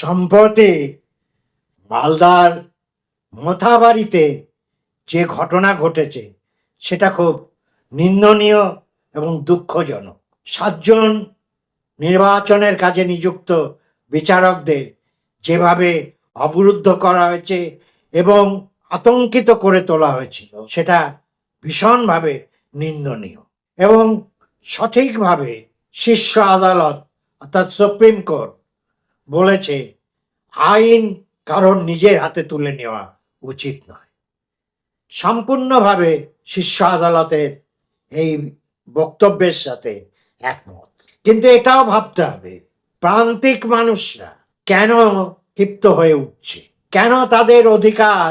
সম্প্রতি মালদার মোথাবাড়িতে যে ঘটনা ঘটেছে সেটা খুব নিন্দনীয় এবং দুঃখজনক। 7 জন নির্বাচনের কাজে নিযুক্ত বিচারকদের যেভাবে অবরুদ্ধ করা হয়েছে এবং আতঙ্কিত করে তোলা হয়েছিল সেটা ভীষণভাবে নিন্দনীয়। এবং সঠিকভাবে শীর্ষ আদালত অর্থাৎ সুপ্রিম কোর্ট বলেছে আইন কারণ নিজের হাতে তুলে নেওয়া উচিত নয়। সম্পূর্ণভাবে শীর্ষ আদালতের এই বক্তব্যের সাথে একমত। কিন্তু এটাও ভাবতে হবে প্রান্তিক মানুষরা কেন ক্ষিপ্ত হয়ে উঠছে, কেন তাদের অধিকার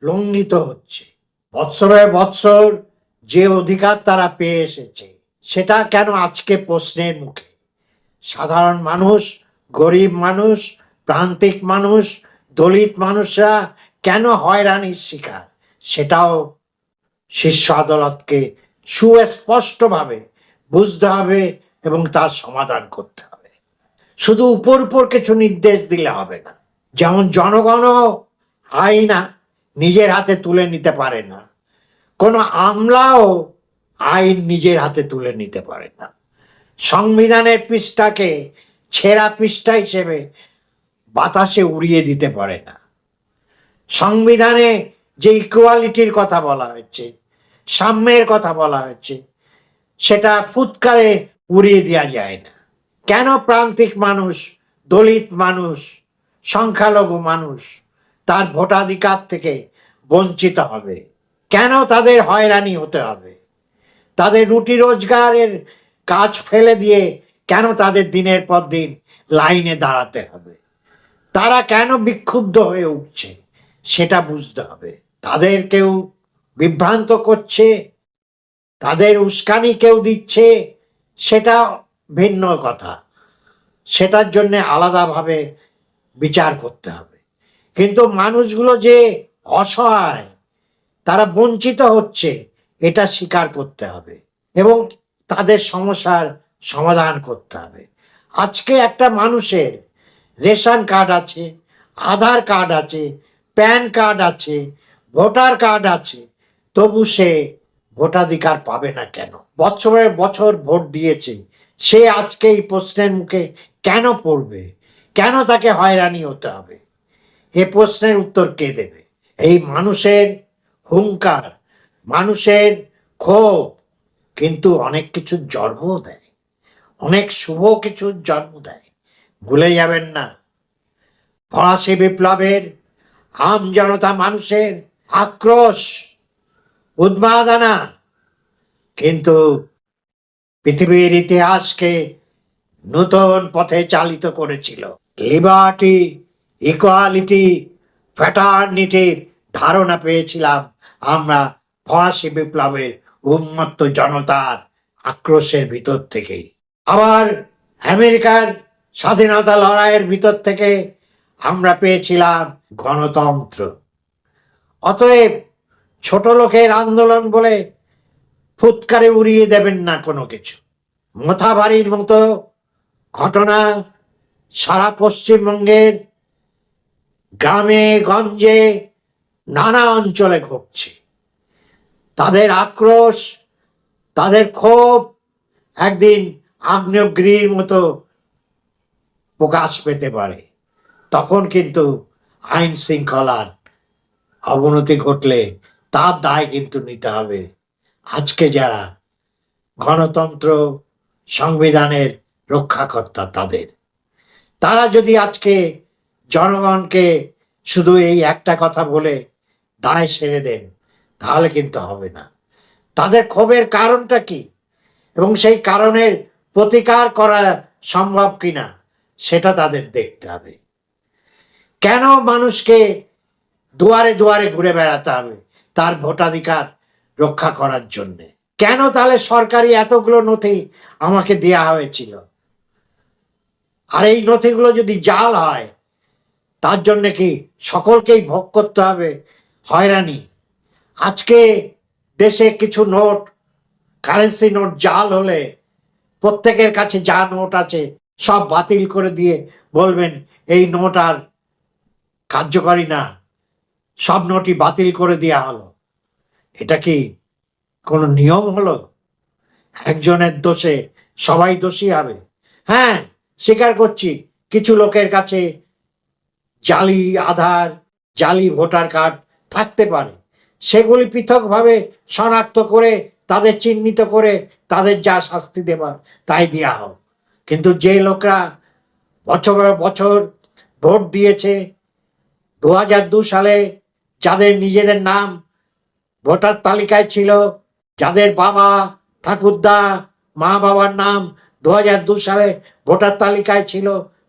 লঙ্ঘিত হচ্ছে। বৎসরের বৎসর যে অধিকার তারা পেয়ে এসেছে সেটা কেন আজকে প্রশ্নের মুখে। সাধারণ মানুষ, গরিব মানুষ, প্রান্তিক মানুষ, দলিত মানুষরা কেন হয়রানির শিকার সেটাও শীর্ষ আদালতকে সুস্পষ্টভাবে বুঝতে হবে এবং তার সমাধান করতে হবে। শুধু উপর উপর কিছু নির্দেশ দিলে হবে না। যেমন জনগণও আইন নিজের হাতে তুলে নিতে পারে না, কোনো আমলাও আইন নিজের হাতে তুলে নিতে পারে না। সংবিধানের পৃষ্ঠাকে ছেঁড়া পৃষ্ঠা হিসেবে বাতাসে উড়িয়ে দিতে পারে না। সংবিধানে যে ইকুয়ালিটির কথা বলা হয়েছে, সাম্যের কথা বলা হয়েছে, সেটা ফুৎকারে উড়িয়ে দেওয়া যায় না। কেন প্রান্তিক মানুষ, দলিত মানুষ, সংখ্যালঘু মানুষ তার ভোটাধিকার থেকে বঞ্চিত হবে? কেন তাদের হয়রানি হতে হবে? তাদের রুটি রোজগারের কাজ ফেলে দিয়ে কেন তাদের দিনের পর দিন লাইনে দাঁড়াতে হবে? তারা কেন বিক্ষুব্ধ হয়ে উঠছে সেটা বুঝতে হবে। তাদের কেউ বিভ্রান্ত করছে, তাদের উস্কানি কেউ দিচ্ছে, সেটা ভিন্ন কথা, সেটার জন্য আলাদাভাবে বিচার করতে হবে। কিন্তু মানুষগুলো যে অসহায়, তারা বঞ্চিত হচ্ছে, এটা স্বীকার করতে হবে এবং তাদের সমস্যার সমাধান করতে হবে। আজকে একটা মানুষের রেশন কার্ড আছে, আধার কার্ড আছে, প্যান কার্ড আছে, ভোটার কার্ড আছে, তবু সে ভোটাধিকার পাবে না কেন? বছরের বছর ভোট দিয়েছে, সে আজকে এই প্রশ্নের মুখে কেন পড়বে? কেন তাকে হয়রানি হতে হবে? এ প্রশ্নের উত্তর কে দেবে? এই মানুষের হুঙ্কার, মানুষের ক্ষোভ কিন্তু অনেক কিছুর জন্ম দেয়, অনেক শুভ কিছুর জন্ম দেয়। ভুলে যাবেন না, ফরাসি বিপ্লবের আম জনতা মানুষের আক্রোশ, উন্মাদনা কিন্তু পৃথিবীর ইতিহাসকে নতুন পথে চালিত করেছিল। লিবার্টি, ইকুয়ালিটি, ফ্র্যাটার্নিটির ধারণা পেয়েছিলাম আমরা ফরাসি বিপ্লবের উন্মত্ত জনতার আক্রোশের ভিতর থেকেই। আবার আমেরিকার স্বাধীনতা লড়াইয়ের ভিতর থেকে আমরা পেয়েছিলাম গণতন্ত্র। অতএব ছোট লোকের আন্দোলন বলে ফুৎকারে উড়িয়ে দেবেন না কোনো কিছু। মোথাবাড়ির মতো ঘটনা সারা পশ্চিমবঙ্গের গ্রামে গঞ্জে নানা অঞ্চলে ঘটছে। তাদের আক্রোশ, তাদের ক্ষোভ একদিন আগ্নেয়গিরির মতো প্রকাশ পেতে পারে। তখন কিন্তু আইন শৃঙ্খলার অবনতি ঘটলে তার দায় কিন্তু নিতে হবে আজকে যারা গণতন্ত্র, সংবিধানের রক্ষাকর্তা তাদের। তারা যদি আজকে জনগণকে শুধু এই একটা কথা বলে দায় সেরে দেন তাহলে কিন্তু হবে না। তাদের ক্ষোভের কারণটা কি এবং সেই কারণের প্রতিকার করা সম্ভব কিনা সেটা তাদের দেখতে হবে। কেন মানুষকে দুয়ারে দুয়ারে ঘুরে বেড়াতে হবে তার ভোটাধিকার রক্ষা করার জন্যে? কেন তাহলে সরকারি এতগুলো নথি আমাকে দেয়া হয়েছিল, আর এই নথিগুলো যদি জাল হয় তার জন্য কি সকলকেই ভোগ করতে হবে হয়রানি? আজকে দেশে কিছু নোট, কারেন্সি নোট জাল হলে প্রত্যেকের কাছে যা নোট আছে সব বাতিল করে দিয়ে বলবেন এই নোট আর কার্যকরী না, সব নোটই বাতিল করে দেওয়া হলো। এটা কি কোনো নিয়ম হলো? একজনের দোষে সবাই দোষী হবে? হ্যাঁ, স্বীকার করছি কিছু লোকের কাছে জালি আধার, জালি ভোটার কার্ড থাকতে পারে, সেগুলি পৃথকভাবে শনাক্ত করে তাদের চিহ্নিত করে তাদের যা শাস্তি দেবার তাই দেওয়া হোক। কিন্তু যে লোকরা বছর বছর ভোট দিয়েছে, 2002 সালে যাদের নিজেদের নাম ভোটার তালিকায় ছিল, যাদের বাবা ঠাকুরদা মা বাবার নাম 2002 সালে ভোটার তালিকায় ছিল,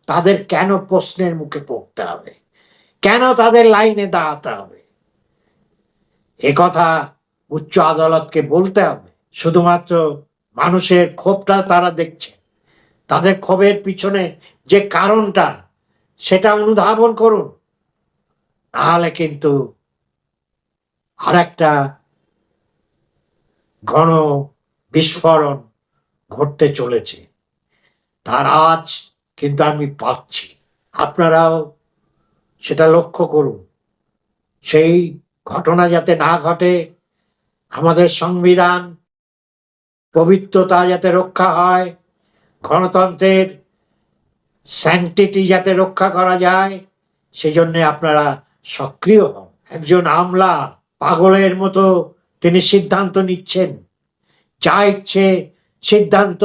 তাদের কেন প্রশ্নের মুখে পড়তে হবে? কেন তাদের লাইনে দাঁড়াতে হবে? এ কথা উচ্চ আদালতকে বলতে হবে। শুধুমাত্র মানুষের ক্ষোভটা তারা দেখছে, তাদের ক্ষোভের পিছনে যে কারণটা সেটা অনুধাবন করুন, নাহলে কিন্তু আর একটা গণ বিস্ফোরণ ঘটতে চলেছে। তার আজ কিন্তু আমি পাচ্ছি, আপনারাও সেটা লক্ষ্য করুন। সেই ঘটনা যাতে না ঘটে, আমাদের সংবিধান পবিত্রতা যাতে রক্ষা হয়, গণতন্ত্রের স্যাংটিটি যাতে রক্ষা করা যায়, সেজন্য আপনারা সক্রিয় হন। একজন আমলা পাগলের মতো তিনি সিদ্ধান্ত নিচ্ছেন, যা ইচ্ছে সিদ্ধান্ত,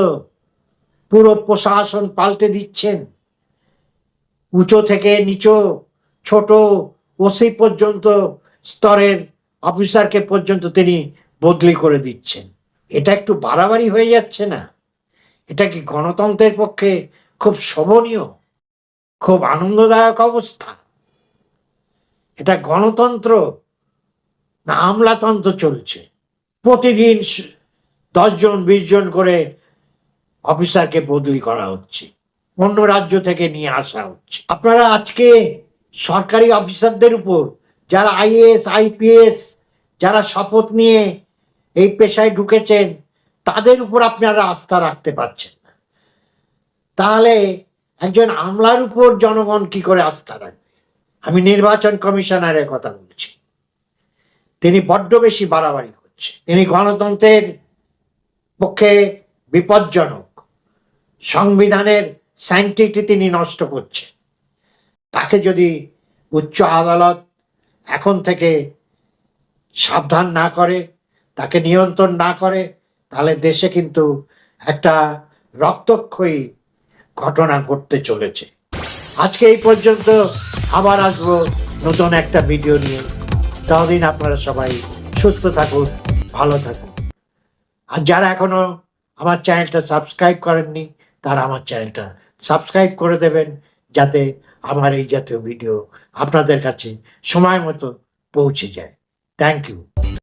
পুরো প্রশাসন পাল্টে দিচ্ছেন, উঁচু থেকে নিচু, ছোট ওসি পর্যন্ত স্তরের অফিসারকে পর্যন্ত তিনি বদলি করে দিচ্ছেন। এটা একটু বাড়াবাড়ি হয়ে যাচ্ছে না? এটা কি গণতন্ত্রের পক্ষে খুব শোভনীয়, খুব আনন্দদায়ক অবস্থা? এটা গণতন্ত্র না আমলাতন্ত্র চলছে? প্রতিদিন 10 জন 20 জন করে অফিসারকে বদলি করা হচ্ছে, অন্য রাজ্য থেকে নিয়ে আসা হচ্ছে। আপনারা আজকে সরকারি অফিসারদের উপর, যারা আইএএস আইপিএস, যারা শপথ নিয়ে এই পেশায় ঢুকেছেন, তাদের উপর আপনারা আস্থা রাখতে পারছেন না, তাহলে একজন আমলার উপর জনগণ কি করে আস্থা রাখবে? আমি নির্বাচন কমিশনারের কথা বলছি, তিনি বড্ড বেশি বাড়াবাড়ি করছে, তিনি গণতন্ত্রের পক্ষে বিপজ্জনক, সংবিধানের স্যাংটিটি তিনি নষ্ট করছেন। তাকে যদি উচ্চ আদালত এখন থেকে সাবধান না করে, তাকে নিয়ন্ত্রণ না করে, তাহলে দেশে কিন্তু একটা রক্তক্ষয়ী ঘটনা ঘটতে চলেছে। আজকে এই পর্যন্ত, আবার আসবো নতুন একটা ভিডিও নিয়ে। ততদিন আপনারা সবাই সুস্থ থাকুন, ভালো থাকুন। আর যারা এখনো আমার চ্যানেলটা সাবস্ক্রাইব করেননি, তারা আমার চ্যানেলটা সাবস্ক্রাইব করে দেবেন, যাতে আমার এই জাতীয় ভিডিও আপনাদের কাছে সময় মতো পৌঁছে যায়। Thank you.